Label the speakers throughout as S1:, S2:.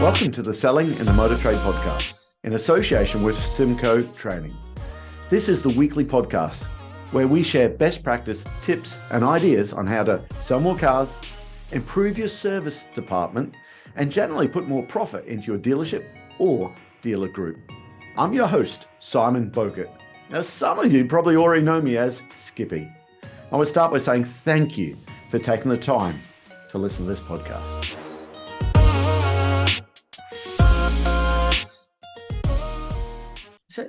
S1: Welcome to the Selling in the Motor Trade podcast, in association with Simco Training. This is the weekly podcast where we share best practice, tips and ideas on how to sell more cars, improve your service department, and generally put more profit into your dealership or dealer group. I'm your host, Simon Bowkett. Now, some of you probably already know me as Skippy. I want to start by saying thank you for taking the time to listen to this podcast.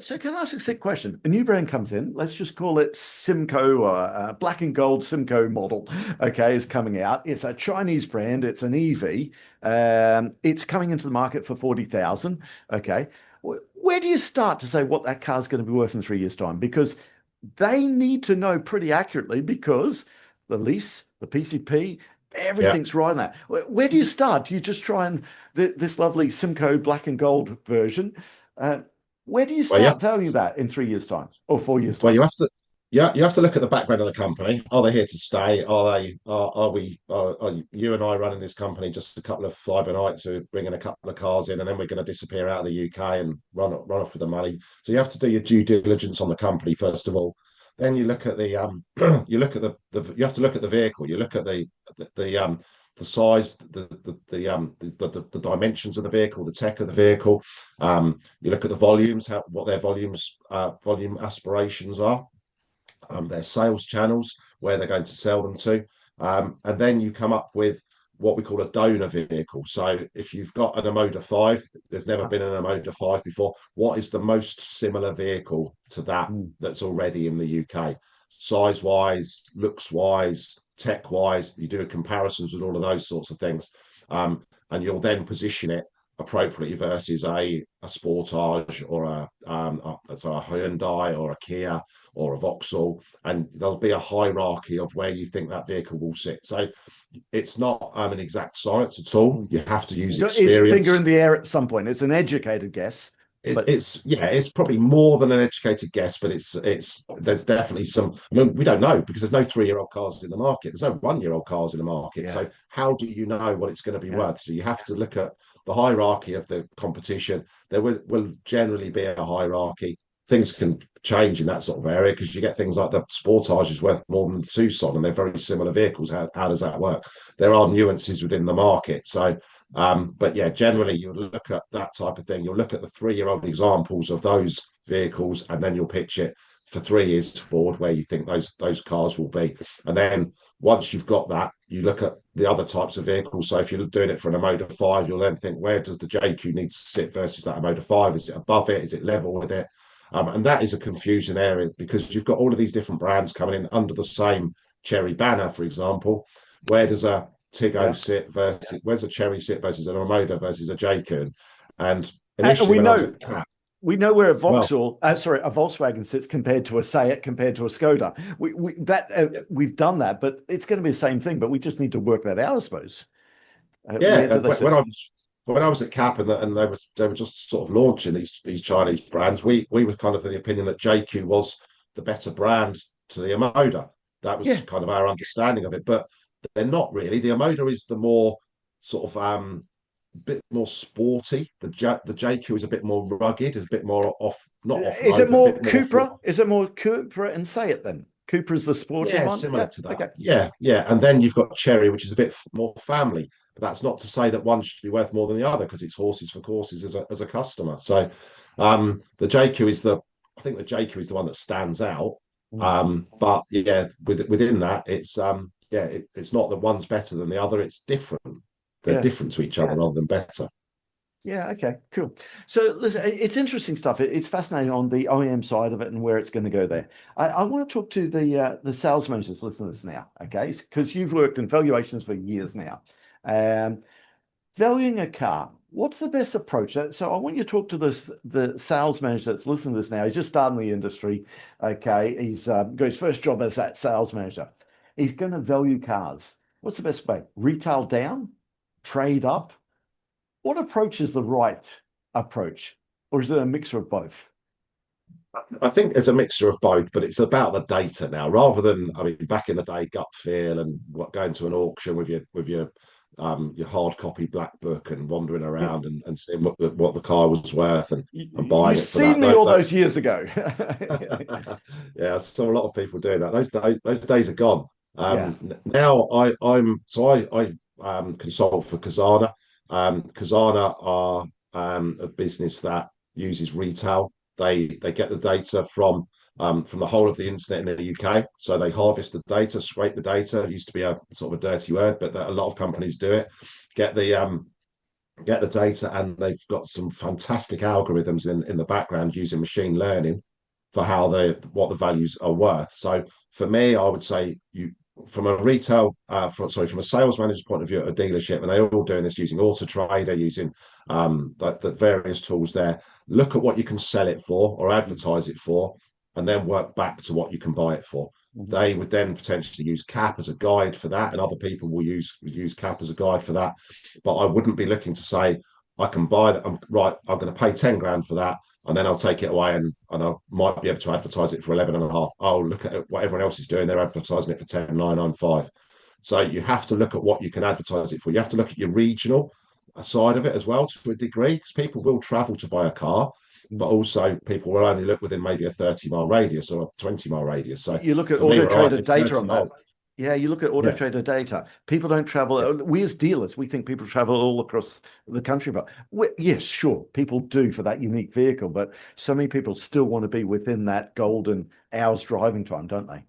S1: So can I ask a quick question? A new brand comes in, let's just call it Simco, or black and gold Simco model, okay, is coming out. It's a Chinese brand, it's an EV. It's coming into the market for 40,000, okay. Where do you start to say what that car's going to be worth in 3 years' time? Because they need to know pretty accurately, because the lease, the PCP, everything's right on that. Where do you start? Do you just try and this lovely Simco black and gold version? Where do you start telling you that in 3 years' time or 4 years' time?
S2: Well, you have to look at the background of the company. Are they here to stay? Are you and I running this company just a couple of fly-by-nights who are bringing a couple of cars in, and then we're going to disappear out of the UK and run off with the money? So you have to do your due diligence on the company first of all. Then you look at the you have to look at the vehicle. You look at the size, the dimensions of the vehicle, the tech of the vehicle. You look at the volumes, what their volume aspirations are, their sales channels, where they're going to sell them to, and then you come up with what we call a donor vehicle. So if you've got an Amoda 5, there's never been an Amoda 5 before, what is the most similar vehicle to that that's already in the UK? Size-wise, looks-wise, tech-wise, you do comparisons with all of those sorts of things, and you'll then position it appropriately versus a Sportage or a Hyundai or a Kia or a Vauxhall, and there'll be a hierarchy of where you think that vehicle will sit. So it's not an exact science at all. You have to use experience.
S1: It's finger in the air at some point. It's an educated guess.
S2: It's probably more than an educated guess, but there's definitely some. I mean, we don't know because there's no 3-year-old cars in the market. There's no 1-year-old cars in the market. Yeah. So how do you know what it's going to be worth? So you have to look at the hierarchy of the competition. There will generally be a hierarchy. Things can change in that sort of area because you get things like the Sportage is worth more than the Tucson, and they're very similar vehicles. How does that work? There are nuances within the market. So. But yeah, generally you look at that type of thing. You'll look at the 3-year-old examples of those vehicles, and then you'll pitch it for 3 years forward where you think those cars will be. And then once you've got that, you look at the other types of vehicles. So if you're doing it for an Amoda 5, you'll then think, where does the JQ need to sit versus that Amoda 5? Is it above it? Is it level with it? And that is a confusion area because you've got all of these different brands coming in under the same Cherry banner, for example. Where does a Tiggo sit versus where's a Cherry sit versus an Amoda versus a JQ? And initially,
S1: we know where a Volkswagen sits compared to a Seat, compared to a Skoda. We've done that, but it's going to be the same thing. But we just need to work that out, I suppose.
S2: When I was at CAP and they were just sort of launching these Chinese brands, we were kind of of the opinion that JQ was the better brand to the Amoda. That was kind of our understanding of it, but they're not really. The Amoda is the more sort of bit more sporty. The JQ is a bit more rugged, is a bit more not off.
S1: Is it more Cupra? Is it more Cupra and Seat then? Cupra's the sporty one?
S2: Similar to that. Okay. Yeah. And then you've got Cherry, which is a bit more family. But that's not to say that one should be worth more than the other, because it's horses for courses as a customer. So the JQ is I think the JQ is the one that stands out. But yeah, within that, it's it's not that one's better than the other. It's different. They're different to each other rather than better.
S1: Yeah. Okay. Cool. So listen, it's interesting stuff. It's fascinating on the OEM side of it and where it's going to go there. I want to talk to the sales managers listening to this now, okay? Because you've worked in valuations for years now. Valuing a car, what's the best approach? So I want you to talk to the sales manager that's listening to this now. He's just starting the industry. Okay. He's got his first job as that sales manager. He's going to value cars. What's the best way? Retail down? Trade up? What approach is the right approach? Or is it a mixture of both?
S2: I think it's a mixture of both, but it's about the data now, rather than, I mean, back in the day, gut feel and going to an auction with your your hard copy black book and wandering
S1: Yeah.
S2: around and seeing what the car was worth and
S1: You
S2: buying it for that.
S1: seen me all those years ago.
S2: Yeah, I saw a lot of people doing that. Those days are gone.
S1: Yeah.
S2: Now I consult for Cazana. Cazana are a business that uses retail. They get the data from the whole of the internet in the UK. So they harvest the data, scrape the data. It used to be a sort of a dirty word, but a lot of companies do it. Get the data, and they've got some fantastic algorithms in the background using machine learning for what the values are worth. So for me, I would say you from a from a sales manager's point of view at a dealership, and they're all doing this using Autotrader, using the various tools there. Look at what you can sell it for or advertise it for, and then work back to what you can buy it for.
S1: Mhm.
S2: They would then potentially use CAP as a guide for that, and other people will use CAP as a guide for that. But I wouldn't be looking to say I can buy that. I'm going to pay 10 grand for that, and then I'll take it away and I might be able to advertise it for 11 and a half. Oh, look at what everyone else is doing. They're advertising it for 10,995. So you have to look at what you can advertise it for. You have to look at your regional side of it as well to a degree, because people will travel to buy a car, but also people will only look within maybe a 30-mile radius or a 20-mile radius. So
S1: You look at
S2: for me,
S1: Auto
S2: where I
S1: Trader
S2: live,
S1: data
S2: 30
S1: on that.
S2: miles.
S1: Yeah, you look at Auto
S2: Yeah,
S1: Trader data. People don't
S2: yeah.
S1: travel. We as dealers, we think people travel all across the country, but yes, sure, people do for that unique vehicle. But so many people still want to be within that golden hours driving time, don't they?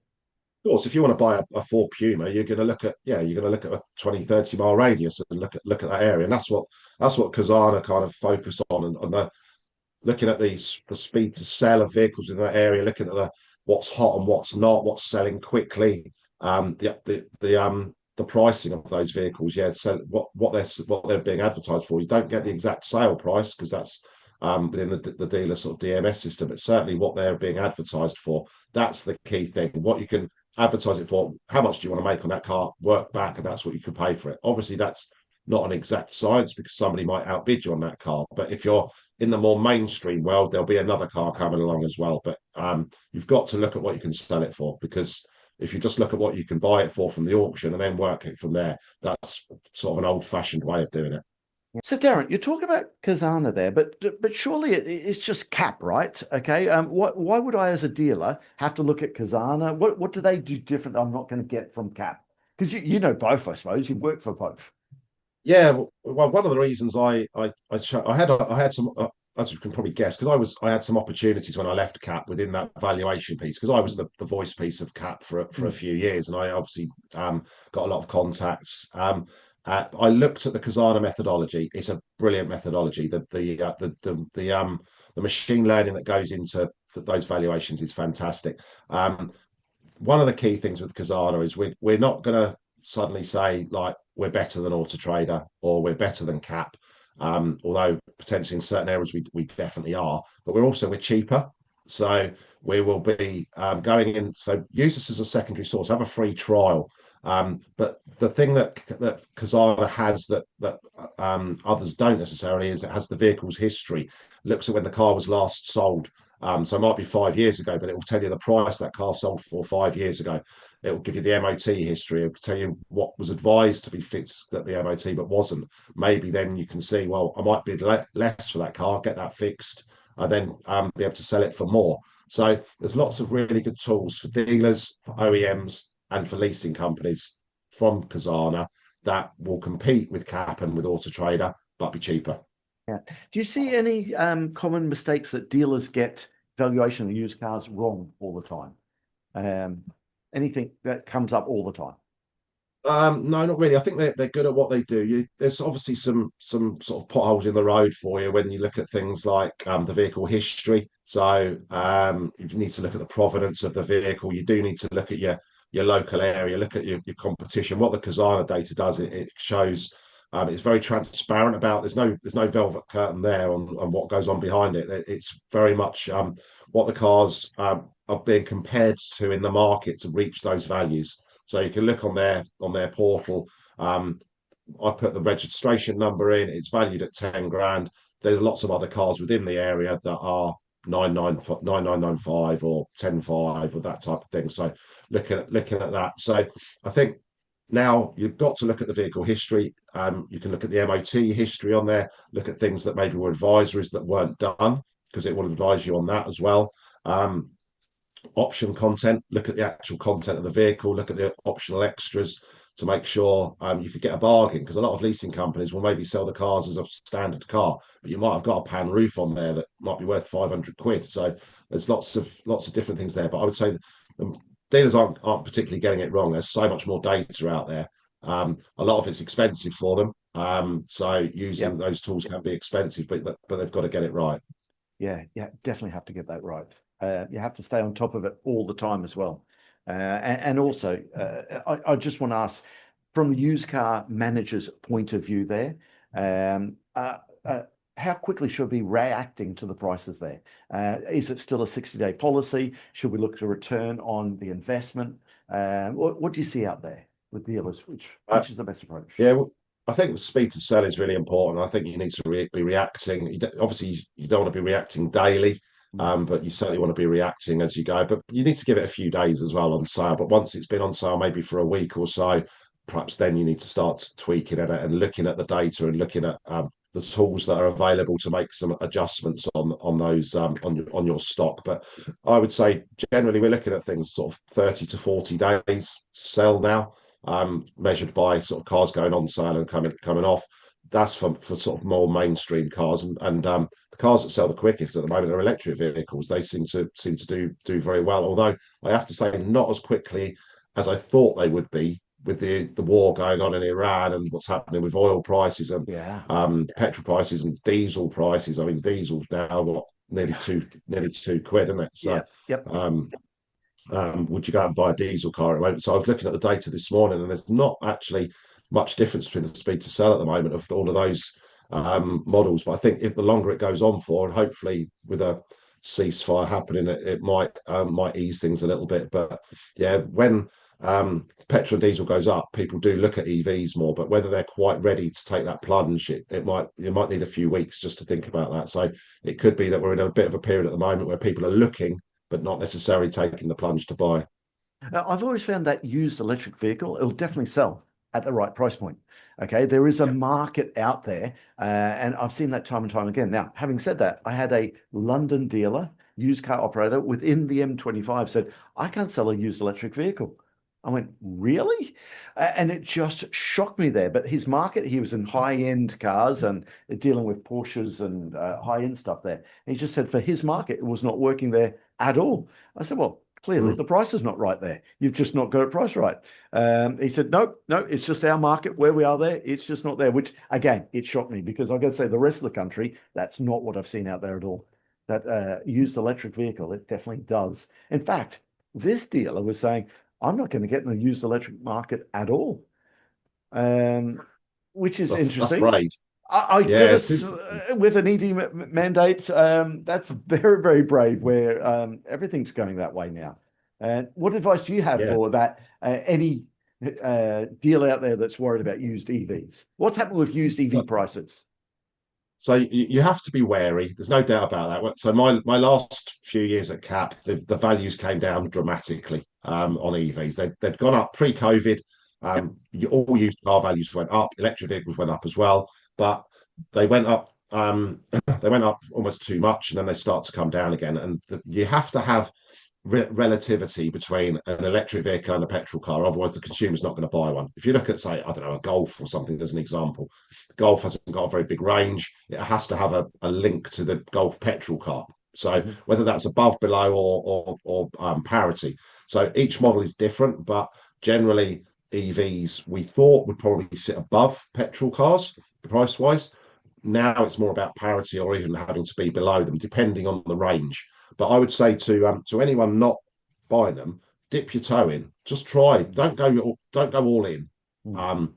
S2: Of course, if you want to buy a Ford Puma, you're going to look at a 20, 30-mile radius and look at that area. And that's what Cazana kind of focus on, and the looking at the speed to sell of vehicles in that area, looking at the what's hot and what's not, what's selling quickly, the pricing of those vehicles. Yeah, so what they're being advertised for. You don't get the exact sale price because that's within the dealer sort of DMS system. But certainly what they're being advertised for. That's the key thing. What you can advertise it for. How much do you want to make on that car? Work back, and that's what you could pay for it. Obviously, that's not an exact science because somebody might outbid you on that car. But if you're in the more mainstream world, there'll be another car coming along as well. But you've got to look at what you can sell it for, because if you just look at what you can buy it for from the auction and then work it from there, that's sort of an old-fashioned way of doing it.
S1: So, Derren, you're talking about Cazana there, but surely it's just CAP, right? Okay. Why would I, as a dealer, have to look at Cazana? What do they do different that I'm not going to get from CAP? Because you know both, I suppose. You work for both.
S2: Yeah, well, one of the reasons I had some, as you can probably guess, because I had some opportunities when I left CAP within that valuation piece, because I was the voice piece of CAP for a
S1: Mm.
S2: few years, and I obviously got a lot of contacts. I looked at the Cazana methodology. It's a brilliant methodology. The machine learning that goes into those valuations is fantastic. One of the key things with Cazana is we're not going to suddenly say like we're better than Autotrader or we're better than CAP, although potentially in certain areas we definitely are, but we're cheaper. So we will be going in. So use this as a secondary source. Have a free trial. But the thing that Cazana has that others don't necessarily is it has the vehicle's history. Looks at when the car was last sold. So it might be 5 years ago, but it will tell you the price that car sold for 5 years ago. It will give you the MOT history. It will tell you what was advised to be fixed at the MOT, but wasn't. Maybe then you can see, well, I might bid less for that car, get that fixed, and then be able to sell it for more. So there's lots of really good tools for dealers, for OEMs, and for leasing companies from Cazana that will compete with CAP and with Autotrader, but be cheaper.
S1: Yeah. Do you see any common mistakes that dealers get valuation of used cars wrong all the time? Um, Anything that comes up all the time?
S2: No, not really. I think they're good at what they do. There's obviously some sort of potholes in the road for you when you look at things like the vehicle history. So you need to look at the provenance of the vehicle. You do need to look at your local area, look at your competition. What the Cazana data does, it shows it's very transparent about. There's no velvet curtain there on what goes on behind it. It's very much what the cars are being compared to in the market to reach those values. So you can look on their portal. I put the registration number in. It's valued at 10 grand. There's lots of other cars within the area that are 9995 or 105 or that type of thing. So looking at that. So I think Now you've got to look at the vehicle history. You can look at the MOT history on there, look at things that maybe were advisories that weren't done, because it will advise you on that as well. Um, Option content, look at the actual content of the vehicle, look at the optional extras to make sure you could get a bargain, because a lot of leasing companies will maybe sell the cars as a standard car, but you might have got a pan roof on there that might be worth 500 quid. So there's lots of different things there, but I would say dealers aren't particularly getting it wrong. There's so much more data out there. A lot of it's expensive for them, so using
S1: Yep.
S2: those tools can be expensive, but they've got to get it right.
S1: Yeah, yeah, definitely have to get that right. You have to stay on top of it all the time as well. And also, I just want to ask, from a used car manager's point of view there, um, uh, uh, how quickly should we be reacting to the prices there? Is it still a 60-day policy? Should we look to return on the investment? What do you see out there with dealers?
S2: Uh,
S1: Which is the best approach?
S2: Yeah, well, I think speed to sell is really important. I think you need to be reacting. Obviously, you don't want to be reacting daily,
S1: Mm.
S2: but you certainly want to be reacting as you go. But you need to give it a few days as well on sale. But once it's been on sale, maybe for a week or so, perhaps then you need to start tweaking it and looking at the data and looking at the tools that are available to make some adjustments on those on your stock. But I would say generally we're looking at things sort of 30 to 40 days to sell now, measured by sort of cars going on sale and coming off. That's for sort of more mainstream cars, and the cars that sell the quickest at the moment are electric vehicles. They seem to do very well. Although I have to say, not as quickly as I thought they would be with the war going on in Iran and what's happening with oil prices and
S1: Yeah.
S2: petrol prices and diesel prices. I mean, diesel's now what nearly 2 quid, isn't it? So
S1: Yep. Yep.
S2: um, would you go and buy a diesel car at the moment? So I was looking at the data this morning, and there's not actually much difference between the speed to sell at the moment of all of those models. But I think if the longer it goes on for, and hopefully with a ceasefire happening, it might ease things a little bit. But yeah, when petrol and diesel goes up, people do look at EVs more. But whether they're quite ready to take that plunge, you might need a few weeks just to think about that. So it could be that we're in a bit of a period at the moment where people are looking but not necessarily taking the plunge to buy.
S1: I've always found that used electric vehicle, it'll definitely sell at the right price point. Okay, there is a
S2: Yeah.
S1: market out there, and I've seen that time and time again. Now, having said that, I had a London dealer, used car operator within the M25 said, I can't sell a used electric vehicle. I went, really? And it just shocked me there. But his market, he was in high-end cars and dealing with Porsches and high-end stuff there. And he just said for his market, it was not working there at all. I said, well, clearly
S2: Mm.
S1: the price is not right there. You've just not got it priced right. He said, no, no, it's just our market where we are there. It's just not there, which again, it shocked me because I've got to say the rest of the country, that's not what I've seen out there at all. That used electric vehicle, it definitely does. In fact, this dealer was saying, I'm not going to get in the used electric market at all, um, which is
S2: That's
S1: interesting.
S2: brave.
S1: I
S2: Yeah,
S1: gotta
S2: it's interesting.
S1: with an ED mandate, that's very, very brave where everything's going that way now. And what advice do you have
S2: Yeah.
S1: for that? Any deal out there that's worried about used EVs? What's happened with used EV prices?
S2: So you have to be wary. There's no doubt about that. So my last few years at CAP, the values came down dramatically on EVs. They'd gone up pre-COVID.
S1: Yep.
S2: All used car values went up. Electric vehicles went up as well, but they went up. They went up almost too much, and then they start to come down again. And you have to have relativity between an electric vehicle and a petrol car. Otherwise, the consumer's not going to buy one. If you look at, say, I don't know, a Golf or something as an example, the Golf hasn't got a very big range. It has to have a link to the Golf petrol car. So
S1: Mhm.
S2: whether that's above, below, or parity. So each model is different, but generally EVs we thought would probably sit above petrol cars price wise. Now it's more about parity or even having to be below them, depending on the range. But I would say to anyone not buying them, dip your toe in. Just try. Don't go all in.
S1: Mm.
S2: Um,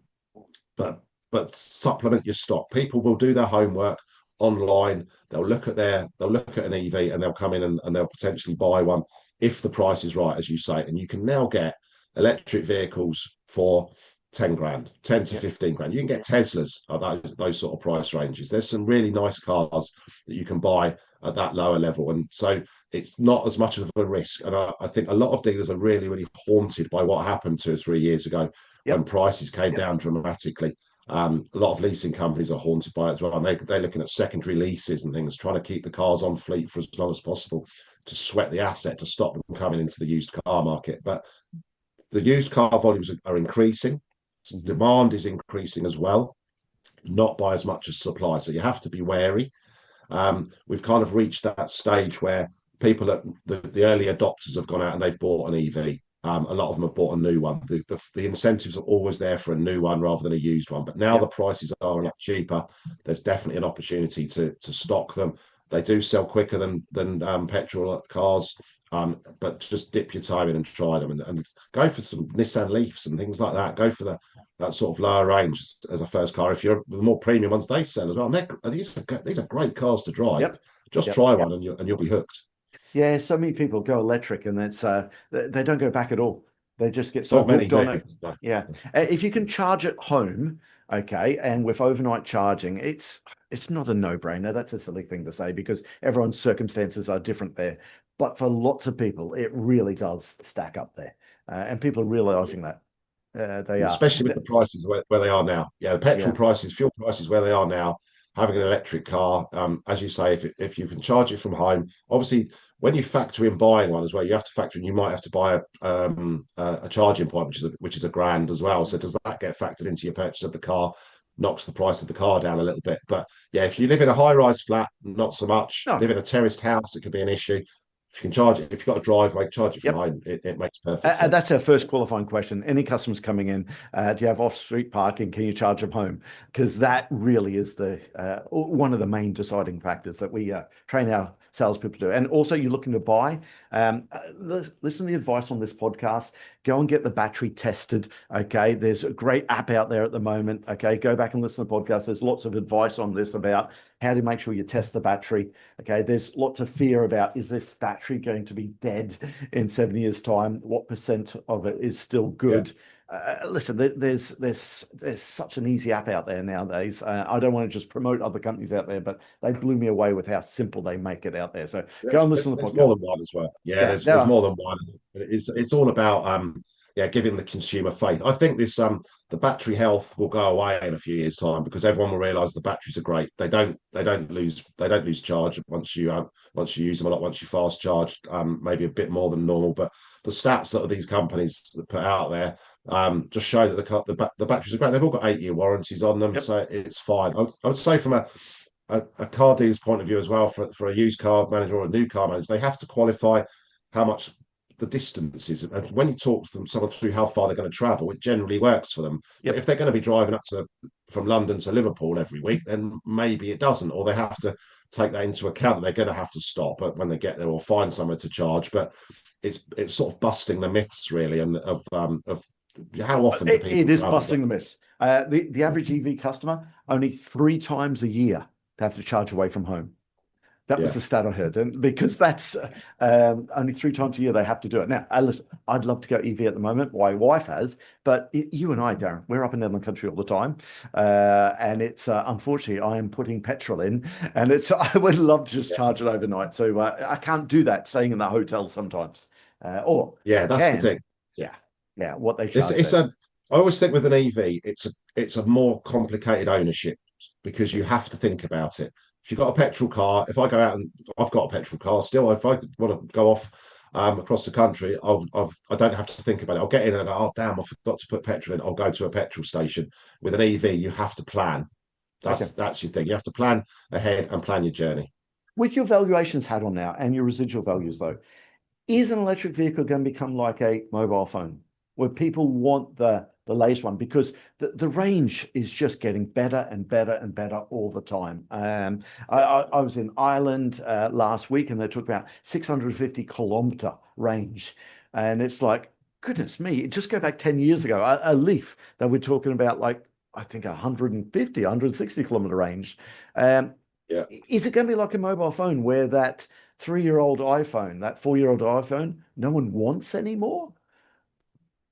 S2: but supplement your stock. People will do their homework online. They'll look at an EV and they'll come in and they'll potentially buy one if the price is right, as you say. And you can now get electric vehicles for 10 grand, 10 to
S1: Yep.
S2: 15 grand. You can get Teslas at those sort of price ranges. There's some really nice cars that you can buy at that lower level. And so it's not as much of a risk. And I think a lot of dealers are really, really haunted by what happened 2 or 3 years ago when
S1: Yep.
S2: prices came down dramatically. A lot of leasing companies are haunted by it as well, and they're looking at secondary leases and things, trying to keep the cars on fleet for as long as possible to sweat the asset to stop them coming into the used car market. But the used car volumes are increasing.
S1: Hmm.
S2: Demand is increasing as well, not by as much as supply. So you have to be wary. We've kind of reached that stage where people, the early adopters, have gone out and they've bought an EV. A lot of them have bought a new one. The incentives are always there for a new one rather than a used one. But now the
S1: Yep.
S2: prices are a lot cheaper. There's definitely an opportunity to stock them. They do sell quicker than petrol cars. But just dip your time in and try them, and go for some Nissan Leafs and things like that. Go for that sort of lower range as a first car. If you're the more premium ones they sell as well, and these are great cars to drive.
S1: Yep.
S2: Just
S1: Yep.
S2: try one and you'll be hooked.
S1: Yeah, so many people go electric and they don't go back at all. They just get so
S2: Not many
S1: hooked on
S2: do.
S1: it.
S2: No.
S1: Yeah. If you can charge at home, okay, and with overnight charging, it's not a no-brainer. That's a silly thing to say because everyone's circumstances are different there. But for lots of people, it really does stack up there. And people are realizing that. They are.
S2: Especially with the prices where they are now. Yeah, the petrol
S1: Yeah.
S2: prices, fuel prices where they are now. Having an electric car, as you say, if you can charge it from home, obviously when you factor in buying one as well, you have to factor in you might have to buy a charging point, which is a grand as well. So does that get factored into your purchase of the car? Knocks the price of the car down a little bit. But yeah, if you live in a high-rise flat, not so much.
S1: No.
S2: Live in a terraced house, it could be an issue. If you can charge it, if you've got a driveway, charge it from
S1: Yep.
S2: home. It makes perfect
S1: And that's
S2: sense.
S1: our first qualifying question. Any customers coming in, do you have off-street parking? Can you charge them home? Because that really is the one of the main deciding factors that we train our salespeople to do. And also, you're looking to buy. Listen to the advice on this podcast. Go and get the battery tested. Okay, there's a great app out there at the moment. Okay, go back and listen to the podcast. There's lots of advice on this about how to make sure you test the battery. Okay, there's lots of fear about is this battery going to be dead in 7 years' time? What percent of it is still
S2: Yeah.
S1: good? Listen, there's such an easy app out there nowadays. I don't want to just promote other companies out there, but they blew me away with how simple they make it out there. So go
S2: There's,
S1: and listen
S2: there's,
S1: to the
S2: there's
S1: podcast.
S2: more than one as well. Yeah,
S1: Yeah,
S2: there's
S1: there
S2: there's
S1: are.
S2: more than one. It's all about yeah, giving the consumer faith. I think this the battery health will go away in a few years' time because everyone will realise the batteries are great. They don't lose charge once you use them a lot. Once you fast charge, maybe a bit more than normal. But the stats that these companies put out there just show that the batteries are great. They've all got 8-year warranties on them,
S1: Yep.
S2: so it's fine. I would say from a car dealer's point of view as well, for a used car manager or a new car manager, they have to qualify how much the distance is. And when you talk to them, someone through how far they're going to travel, it generally works for them. But
S1: Yep.
S2: if they're going to be driving up to from London to Liverpool every week, then maybe it doesn't, or they have to take that into account. They're going to have to stop when they get there or find somewhere to charge. But it's sort of busting the myths really, and of how often do
S1: It
S2: people
S1: is
S2: travel?
S1: busting the myths. The average EV customer only 3 times a year to have to charge away from home. That was
S2: Yeah,
S1: the stat I heard, and because that's only 3 times a year they have to do it. Now, listen, I'd love to go EV at the moment. My wife has, but you and I, Darren, we're up and down the country all the time, and it's unfortunately I am putting petrol in, and it's I would love to just charge it overnight. So I can't do that staying in the hotel sometimes, or I
S2: yeah, that's the
S1: can.
S2: thing.
S1: Yeah, yeah, what they
S2: It's
S1: charge
S2: it's
S1: there.
S2: a I always think with an EV, it's a more complicated ownership because you have to think about it. If you've got a petrol car, if I go out and I've got a petrol car still, if I want to go off across the country, I don't have to think about it. I'll get in and I go, oh damn, I forgot to put petrol in. I'll go to a petrol station. With an EV, you have to plan.
S1: Okay.
S2: That's your thing. You have to plan ahead and plan your journey.
S1: With your valuations hat on now and your residual values, though, is an electric vehicle going to become like a mobile phone where people want the latest one because the range is just getting better and better and better all the time. I was in Ireland last week and they talked about 650-kilometer range. And it's like, goodness me, just go back 10 years ago, a Leaf that we're talking about like, I think 150, 160-kilometer range. Um,
S2: Yeah.
S1: is it going to be like a mobile phone where that 3-year-old iPhone, that 4-year-old iPhone, no one wants anymore?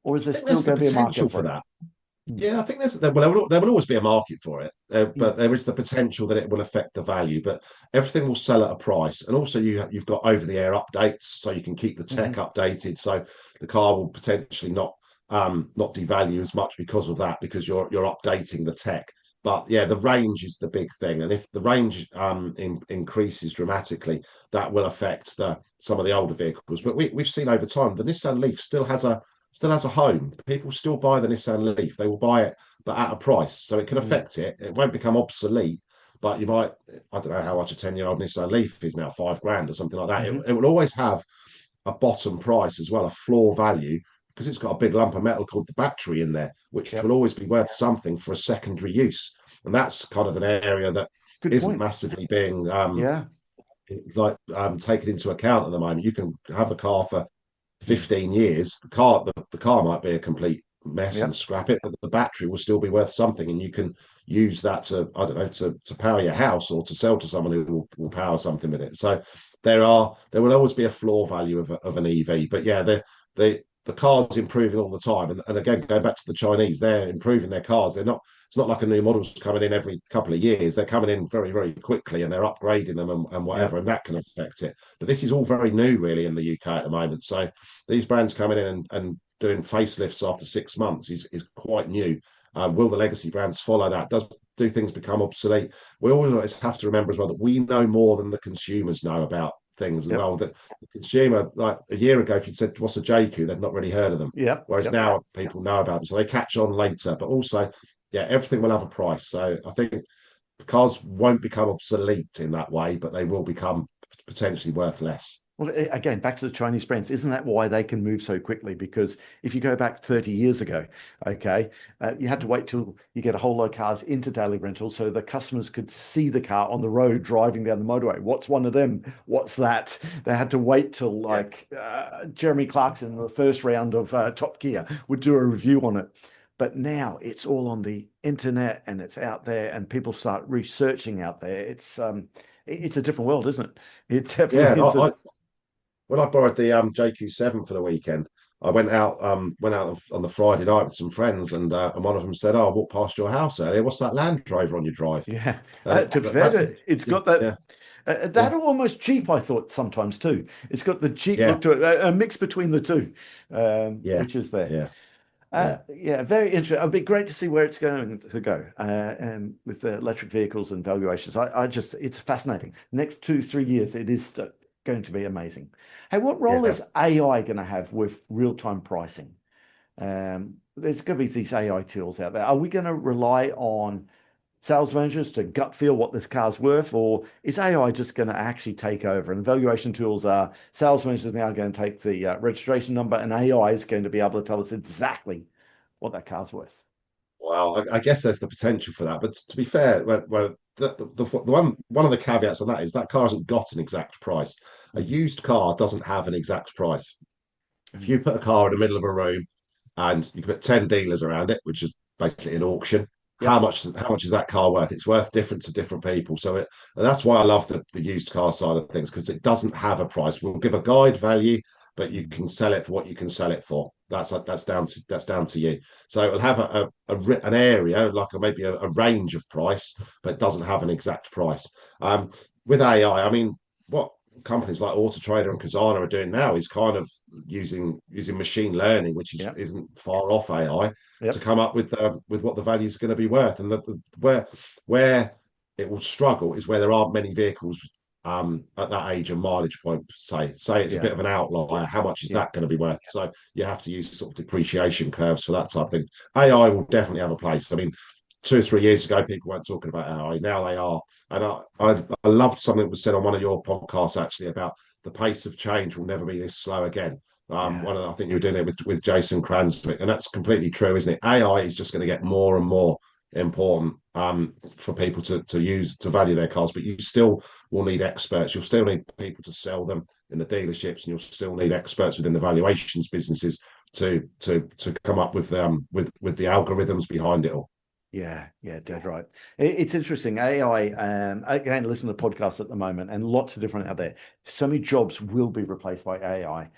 S1: Or is
S2: I
S1: there
S2: think
S1: still
S2: there's the
S1: going to be a market
S2: potential
S1: for
S2: for
S1: it?
S2: that.
S1: Hmm.
S2: Yeah, I think there will always be a market for it,
S1: Hmm.
S2: but there is the potential that it will affect the value. But everything will sell at a price, and also you've got over-the-air updates, so you can keep the tech
S1: Hmm.
S2: updated. So the car will potentially not not devalue as much because of that, because you're updating the tech. But yeah, the range is the big thing, and if the range increases dramatically, that will affect some of the older vehicles. But we've seen over time the Nissan Leaf still has a home. People still buy the Nissan Leaf. They will buy it, but at a price, so it can
S1: Mm.
S2: affect it. It won't become obsolete, but you might. I don't know how much a 10-year-old Nissan Leaf is now, 5 grand or something like that. It,
S1: Hmm.
S2: it will always have a bottom price as well, a floor value, because it's got a big lump of metal called the battery in there, which will
S1: Yep.
S2: always be worth something for a secondary use. And that's kind of an area that
S1: Good
S2: isn't
S1: point.
S2: massively being
S1: Yeah.
S2: taken into account at the moment. You can have a car for
S1: Mm.
S2: 15 years. The car might be a complete mess and
S1: Yep.
S2: scrap it, but the battery will still be worth something, and you can use that to, I don't know, to power your house or to sell to someone who will power something with it. So there will always be a floor value of an EV. But yeah, the car's improving all the time. And again, going back to the Chinese, they're improving their cars. It's not like a new model's coming in every couple of years. They're coming in very, very quickly, and they're upgrading them and whatever,
S1: Yep.
S2: and that can affect it. But this is all very new, really, in the UK at the moment. So these brands coming in and doing facelifts after 6 months is quite new. Will the legacy brands follow that? Do things become obsolete? We always have to remember as well that we know more than the consumers know about things as
S1: Yep.
S2: well. That the consumer, like a year ago, if you'd said what's a JQ, they'd not really heard of them.
S1: Yep.
S2: Whereas
S1: Yep.
S2: now people know about them, so they catch on later. But also, yeah, everything will have a price. So I think cars won't become obsolete in that way, but they will become potentially worth less.
S1: Well, again, back to the Chinese brands, isn't that why they can move so quickly? Because if you go back 30 years ago, okay, you had to wait till you get a whole load of cars into daily rental so the customers could see the car on the road driving down the motorway. What's one of them? What's that? They had to wait till
S2: Yeah,
S1: like Jeremy Clarkson in the first round of Top Gear would do a review on it. But now it's all on the internet and it's out there and people start researching out there. It's a different world, isn't it? It
S2: yeah.
S1: definitely
S2: And
S1: is a.
S2: when I borrowed the JQ7 for the weekend, I went out on the Friday night with some friends, and one of them said, "Oh, I walked past your house earlier. What's that Land Rover on your drive?"
S1: Yeah.
S2: And
S1: To be
S2: that's
S1: fair, it's
S2: yeah,
S1: got that
S2: yeah,
S1: that
S2: yeah,
S1: almost Jeep, I thought sometimes too. It's got the Jeep
S2: yeah,
S1: look to it, a mix between the two,
S2: yeah,
S1: which is there.
S2: yeah, yeah,
S1: Yeah, very interesting. It'd be great to see where it's going to go and with the electric vehicles and valuations. I just, it's fascinating. Next 2, 3 years, it is going to be amazing. Hey, what role
S2: yeah.
S1: is AI going to have with real-time pricing? There's going to be these AI tools out there. Are we going to rely on sales managers to gut feel what this car's worth, or is AI just going to actually take over? And valuation tools are sales managers now going to take the registration number, and AI is going to be able to tell us exactly what that car's worth.
S2: Well, I guess there's the potential for that. But to be fair, well one of the caveats on that is that car hasn't got an exact price. A
S1: Mm,
S2: used car doesn't have an exact price. If
S1: mm.
S2: you put a car in the middle of a room and you can put 10 dealers around it, which is basically an auction.
S1: Yep.
S2: How much is that car worth? It's worth different to different people. And that's why I love the used car side of things, because it doesn't have a price. We'll give a guide value, but you
S1: Mm.
S2: can sell it for what you can sell it for. That's down to you. So it'll have an area like maybe a range of price, but it doesn't have an exact price. Um, with AI, I mean, what companies like Autotrader and Cazana are doing now is kind of using machine learning, which
S1: Yep.
S2: isn't far off AI, to
S1: Yep.
S2: come up with what the value is going to be worth. And where it will struggle is where there aren't many vehicles at that age and mileage point. Say it's a
S1: Yeah.
S2: bit of an outlier. How much is
S1: Yeah.
S2: that going to be worth? So you have to use sort of depreciation curves for that type of thing. AI will definitely have a place. I mean, 2 or 3 years ago, people weren't talking about AI. Now they are. And I loved something that was said on one of your podcasts actually about the pace of change will never be this slow again.
S1: Yeah.
S2: I think you were doing it with Jason Cranswick, and that's completely true, isn't it? AI is just going to get more and more important for people to use to value their cars, but you still will need experts. You'll still need people to sell them in the dealerships, and you'll still need experts within the valuations businesses to come up with the algorithms behind it all.
S1: Yeah, yeah, dead right. It's interesting. AI, again, listen to the podcast at the moment, and lots of different out there. So many jobs will be replaced by AI,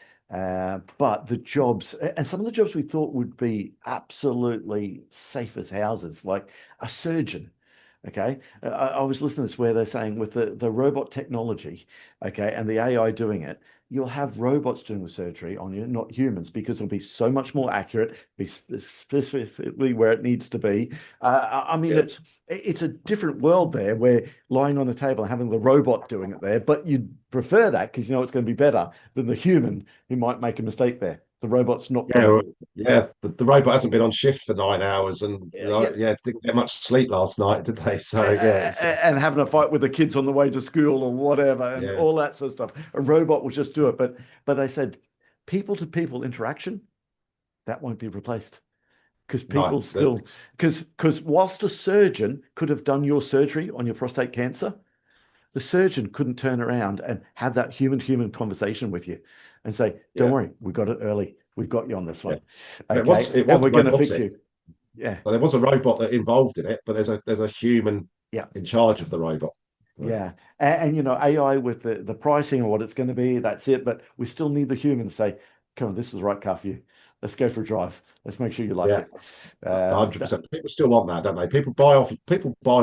S1: but the jobs, and some of the jobs we thought would be absolutely safe as houses, like a surgeon. Okay. I was listening to this where they're saying with the robot technology, okay, and the AI doing it, you'll have robots doing the surgery on you, not humans, because it'll be so much more accurate, be specifically where it needs to be. I mean,
S2: Yeah.
S1: it's a different world there where lying on the table and having the robot doing it there, but you'd prefer that because you know it's going to be better than the human who might make a mistake there. The robot's not going
S2: Yeah,
S1: to.
S2: yeah. The robot hasn't been on shift for 9 hours, and
S1: Yeah,
S2: yeah, didn't get much sleep last night, did they? So yeah, it's
S1: and having a fight with the kids on the way to school or whatever and
S2: yeah,
S1: all that sort of stuff. A robot will just do it. But they said people to people interaction, that won't be replaced. Because
S2: no,
S1: people still because whilst a surgeon could have done your surgery on your prostate cancer, the surgeon couldn't turn around and have that human to human conversation with you and say, don't
S2: yeah,
S1: worry, we got it early. We've got you on this
S2: yeah.
S1: one. Okay.
S2: It
S1: And
S2: was
S1: we're going to fix
S2: robotic.
S1: you. Yeah.
S2: There was a robot that involved in it, but there's a human
S1: Yeah.
S2: in charge of the robot. So,
S1: Yeah. And you know, AI with the pricing and what it's going to be, that's it. But we still need the human to say, come on, this is the right car for you. Let's go for a drive. Let's make sure you like
S2: yeah,
S1: it. That,
S2: 100%. People still want that, don't they? People buy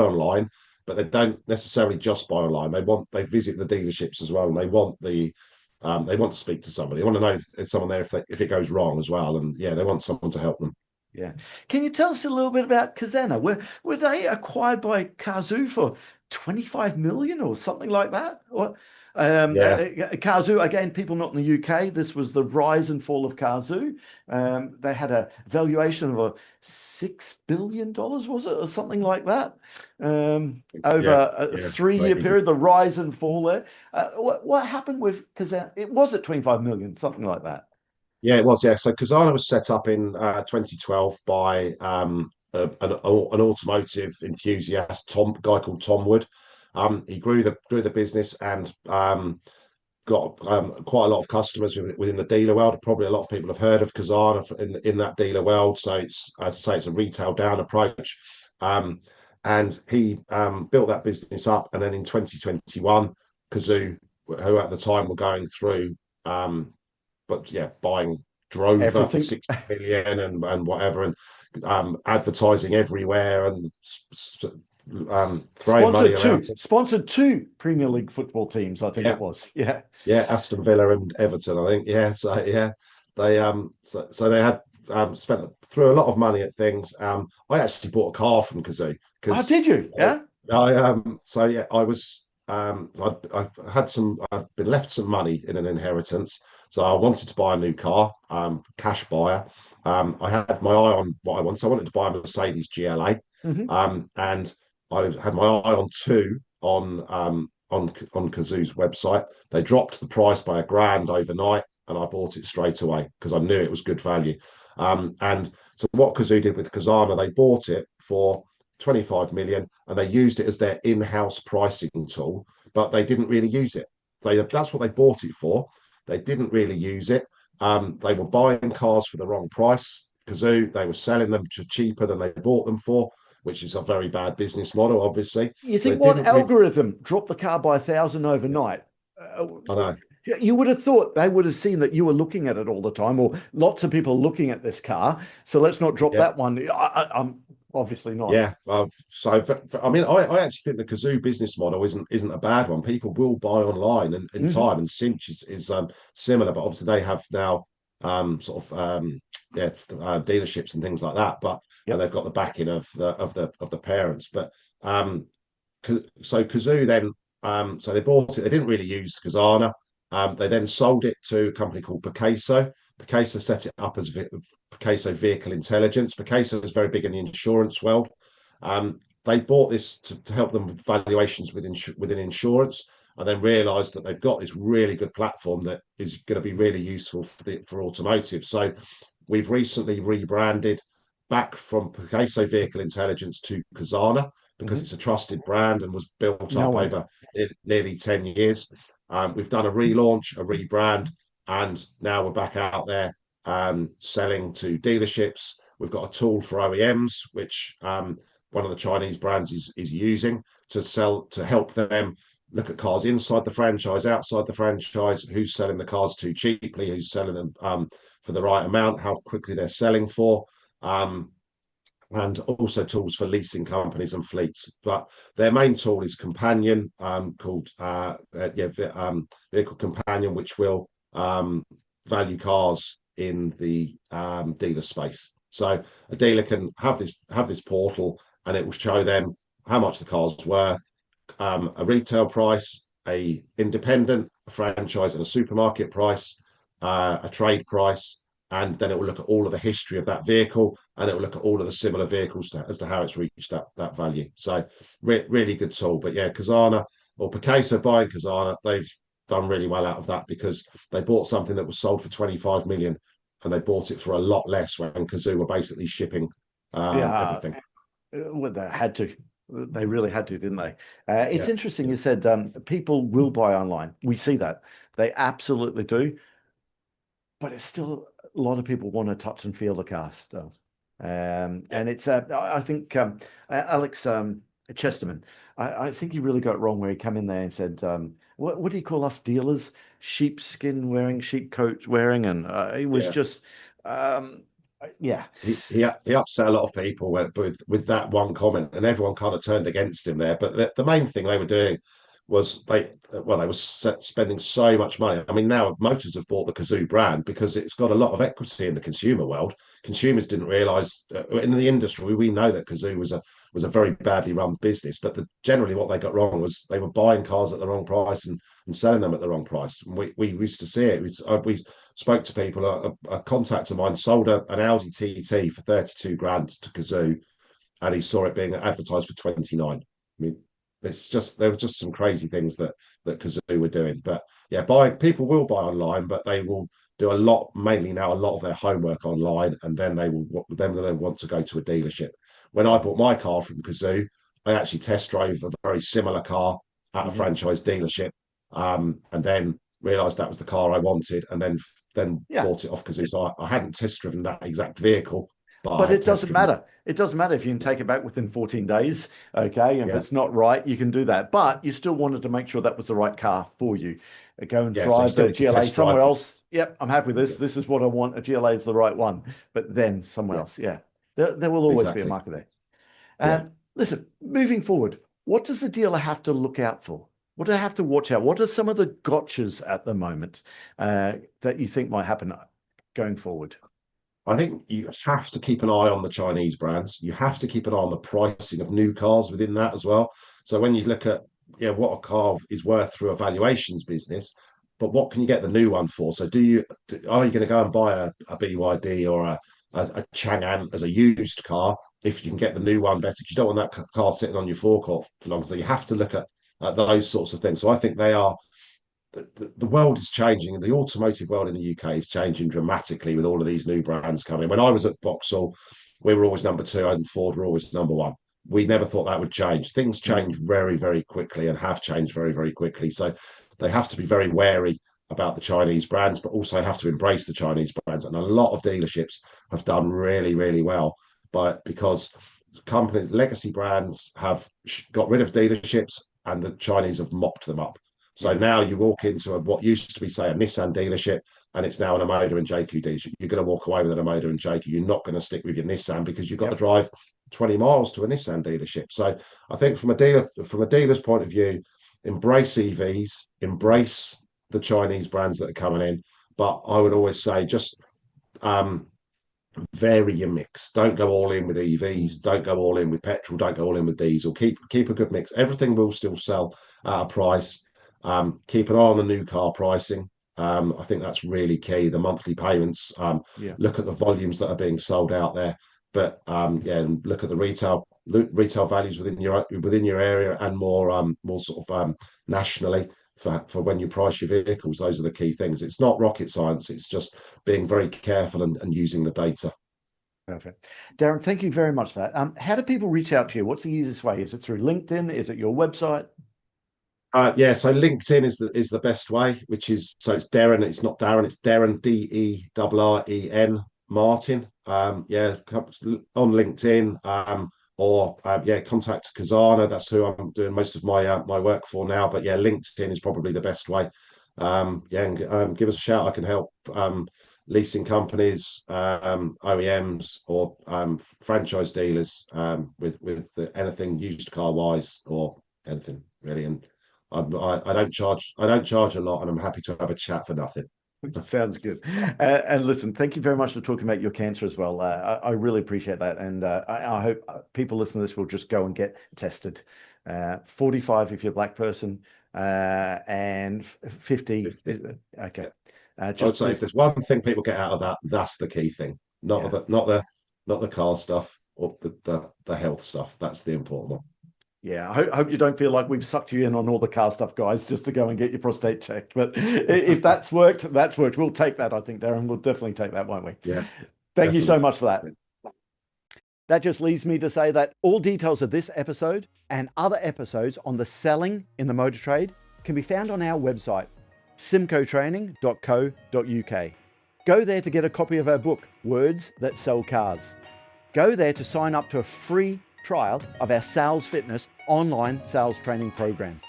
S2: online, but they don't necessarily just buy online. They visit the dealerships as well, and they want to speak to somebody. They want to know if there's someone there if it goes wrong as well, and yeah, they want someone to help them.
S1: yeah. Can you tell us a little bit about Cazana? Were they acquired by Cazoo for 25 million or something like that? Or
S2: Yeah,
S1: Cazoo, again, people not in the UK, this was the rise and fall of Cazoo. They had a valuation of a $6 billion, was it, or something like that? Over
S2: yeah,
S1: a
S2: yeah,
S1: 3 year
S2: crazy.
S1: period, the rise and fall there. What happened with Cazana? It was at 25 million, something like that.
S2: Yeah, it was. Yeah, so Cazana was set up in 2012 by an automotive enthusiast, guy called Tom Wood. He grew the business and got quite a lot of customers within the dealer world. Probably a lot of people have heard of Cazana in that dealer world. So it's, as I say, it's a retail down approach. Um, and he built that business up, and then in 2021, Cazoo, who at the time were going through but yeah, buying Drover for
S1: Everything.
S2: 60 million and whatever, and advertising everywhere and throwing money around.
S1: Sponsored two Premier League football teams, I think it
S2: Yeah,
S1: was. Yeah.
S2: yeah, Aston Villa and Everton, I think. Yeah, so yeah, so they had spent through a lot of money at things. I actually bought a car from Kazoo
S1: Oh,
S2: because
S1: did you? Yeah.
S2: I so yeah, I had I'd been left some money in an inheritance, so I wanted to buy a new car, cash buyer. I had my eye on what I wanted. So I wanted to buy a Mercedes GLA,
S1: Hmm.
S2: and I had my eye on two on Kazoo's website. They dropped the price by £1,000 overnight, and I bought it straight away because I knew it was good value. And so what Kazoo did with Cazana, they bought it for 25 million and they used it as their in-house pricing tool, but they didn't really use it. That's what they bought it for. They didn't really use it. They were buying cars for the wrong price. Kazoo, they were selling them to cheaper than they bought them for, which is a very bad business model, obviously.
S1: You
S2: So
S1: think
S2: they
S1: what
S2: didn't really.
S1: algorithm dropped the car by 1,000 overnight? Uh,
S2: I know.
S1: you would have thought they would have seen that you were looking at it all the time, or lots of people looking at this car. So let's not drop
S2: Yeah,
S1: that one. I'm obviously not.
S2: yeah. I mean, I actually think the Kazoo business model isn't a bad one. People will buy online and in
S1: Hmm.
S2: time, and Cinch is similar, but obviously they have now sort of yeah dealerships and things like that. But and
S1: Yep.
S2: they've got the backing of the parents. But um, so Kazoo then so they bought it. They didn't really use Kazana. They then sold it to a company called Picasso. Picasso set it up as Picasso Vehicle Intelligence. Picasso is very big in the insurance world. They bought this to help them with valuations within insurance, and then realised that they've got this really good platform that is going to be really useful for automotive. So we've recently rebranded back from Picasso Vehicle Intelligence to Cazana because
S1: Hmm.
S2: it's a trusted brand and was built
S1: No
S2: up
S1: one.
S2: over nearly 10 years. We've done a relaunch, a rebrand, and now we're back out there selling to dealerships. We've got a tool for OEMs, which one of the Chinese brands is using to help them look at cars inside the franchise, outside the franchise, who's selling the cars too cheaply, who's selling them for the right amount, how quickly they're selling for. Um, and also tools for leasing companies and fleets. But their main tool is Companion, called Vehicle Companion, which will value cars in the dealer space. So a dealer can have this portal, and it will show them how much the car's worth, a retail price, a independent, a franchise, and a supermarket price, a trade price, and then it will look at all of the history of that vehicle, and it will look at all of the similar vehicles as to how it's reached that value. So really good tool. But yeah, Cazana or Picasso buying Cazana, they've done really well out of that, because they bought something that was sold for 25 million, and they bought it for a lot less when Cazoo were basically shipping
S1: Yeah,
S2: everything.
S1: well, they had to. They really had to, didn't they? It's
S2: Yeah,
S1: interesting.
S2: yeah,
S1: You said people will buy online. We see that. They absolutely do. But it's still a lot of people want to touch and feel the car still.
S2: yeah,
S1: And it's I think Alex Chesterman, I think he really got it wrong where he came in there and said, what do you call us dealers? Sheepskin wearing, sheep coat wearing, and it was
S2: yeah.
S1: just yeah,
S2: He upset a lot of people with that one comment, and everyone kind of turned against him there. But the main thing they were doing was they were spending so much money. I mean, now Motors have bought the Cazoo brand because it's got a lot of equity in the consumer world. Consumers didn't realise in the industry, we know that Cazoo was a very badly run business, but generally what they got wrong was they were buying cars at the wrong price and selling them at the wrong price. And we used to see it. We spoke to people. A contact of mine sold an Audi TT for 32 grand to Cazoo, and he saw it being advertised for 29. I mean, there were just some crazy things that Cazoo were doing. But yeah, people will buy online, but they will do mainly now a lot of their homework online, and then they want to go to a dealership. When I bought my car from Cazoo, I actually test drove a very similar car at a
S1: mhm.
S2: franchise dealership, and then realised that was the car I wanted, and then
S1: Yeah.
S2: bought it off Cazoo. So I hadn't test driven that exact vehicle, but I
S1: But
S2: had
S1: it
S2: test
S1: doesn't
S2: driven.
S1: matter. It doesn't matter if you can take it back within 14 days. Okay. If
S2: Yeah,
S1: it's not right, you can do that. But you still wanted to make sure that was the right car for you. Go and
S2: yeah. So you
S1: drive
S2: still
S1: the
S2: need to
S1: GLA
S2: test drive
S1: somewhere
S2: this.
S1: else. Yep, I'm happy with this.
S2: Yeah,
S1: This is what I want. A GLA is the right one. But then somewhere
S2: yeah,
S1: else. Yeah. There will always be a
S2: exactly.
S1: market there.
S2: Yeah.
S1: Listen, moving forward, what does the dealer have to look out for? What do they have to watch out? What are some of the gotchas at the moment that you think might happen going forward?
S2: I think you have to keep an eye on the Chinese brands. You have to keep an eye on the pricing of new cars within that as well. So when you look at what a car is worth through a valuations business, but what can you get the new one for? So are you going to go and buy a BYD or a Chang'an as a used car if you can get the new one better? Because you don't want that car sitting on your forecourt for long. So you have to look at those sorts of things. So I think the world is changing, and the automotive world in the UK is changing dramatically with all of these new brands coming. When I was at Vauxhall, we were always number two, and Ford were always number one. We never thought that would change. Things
S1: Mm,
S2: change very, very quickly, and have changed very, very quickly. So they have to be very wary about the Chinese brands, but also have to embrace the Chinese brands. And a lot of dealerships have done really, really well, but because companies, legacy brands have got rid of dealerships, and the Chinese have mopped them up. So
S1: yeah.
S2: now you walk into what used to be, say, a Nissan dealership, and it's now an Omoda and JQ dealership. You're going to walk away with an Omoda and JQ. You're not going to stick with your Nissan because you've got to
S1: Yep.
S2: drive 20 miles to a Nissan dealership. So I think from a dealer's point of view, embrace EVs, embrace the Chinese brands that are coming in. But I would always say just um, vary your mix. Don't go all in with EVs. Don't go all in with petrol. Don't go all in with diesel. Keep a good mix. Everything will still sell at a price. Keep an eye on the new car pricing. I think that's really key. The monthly payments.
S1: Yeah.
S2: Look at the volumes that are being sold out there. But yeah, and look at the retail values within your area, and more sort of nationally. For when you price your vehicles, those are the key things. It's not rocket science. It's just being very careful and using the data.
S1: Perfect. Darren, thank you very much for that. How do people reach out to you? What's the easiest way? Is it through LinkedIn? Is it your website?
S2: Yeah, so LinkedIn is the best way, which is so it's Derren. It's not Darren. It's Derren Derren Martin. Yeah, on LinkedIn. Or yeah, contact Cazana. That's who I'm doing most of my work for now. But yeah, LinkedIn is probably the best way. Yeah, and give us a shout. I can help leasing companies, OEMs, or franchise dealers with anything used car wise or anything really. And I don't charge a lot, and I'm happy to have a chat for nothing.
S1: Sounds good. And listen, thank you very much for talking about your cancer as well. I really appreciate that. And I hope people listening to this will just go and get tested. 45 if you're a black person, and 50.
S2: 50.
S1: Okay.
S2: I would say if there's one thing people get out of that, that's the key thing. Not the car stuff or the health stuff. That's the important one.
S1: Yeah, I hope you don't feel like we've sucked you in on all the car stuff, guys, just to go and get your prostate checked. But if that's worked, that's worked. We'll take that, I think, Derren. We'll definitely take that, won't we?
S2: Yeah.
S1: Thank you so much for that. That just leaves me to say that all details of this episode and other episodes on the selling in the motor trade can be found on our website, simcotraining.co.uk. Go there to get a copy of our book, Words That Sell Cars. Go there to sign up to a free trial of our Sales Fitness online sales training program.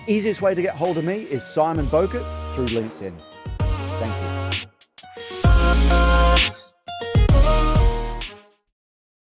S1: Easiest way to get hold of me is Simon Bowkett through LinkedIn. Thank you.